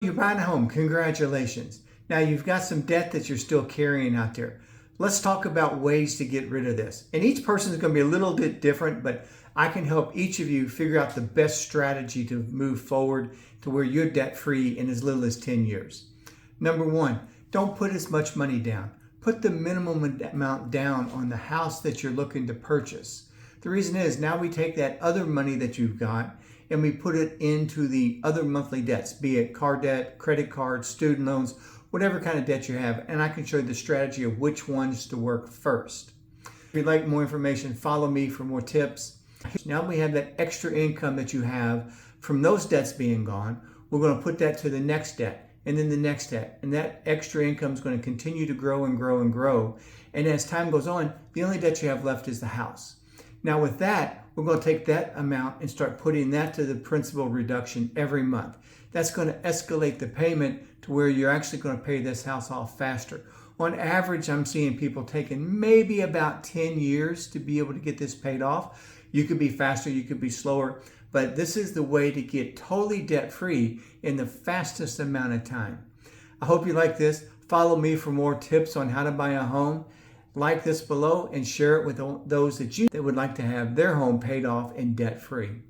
You're buying a home, congratulations. Now you've got some debt that you're still carrying out there. Let's talk about ways to get rid of this. And each person is going to be a little bit different, but I can help each of you figure out the best strategy to move forward to where you're debt free in as little as 10 years. Number one, don't put as much money down. Put the minimum amount down on the house that you're looking to purchase. The reason is now we take that other money that you've got and we put it into the other monthly debts, be it car debt, credit cards, student loans, whatever kind of debt you have. And I can show you the strategy of which ones to work first. If you'd like more information, follow me for more tips. Now we have that extra income that you have from those debts being gone. We're going to put that to the next debt and then the next debt. And that extra income is going to continue to grow and grow and grow. And as time goes on, the only debt you have left is the house. Now with that, we're going to take that amount and start putting that to the principal reduction every month. That's going to escalate the payment to where you're actually going to pay this house off faster. On average, I'm seeing people taking maybe about 10 years to be able to get this paid off. You could be faster, you could be slower, but this is the way to get totally debt-free in the fastest amount of time. I hope you like this. Follow me for more tips on how to buy a home. Like this below and share it with those that would like to have their home paid off and debt-free.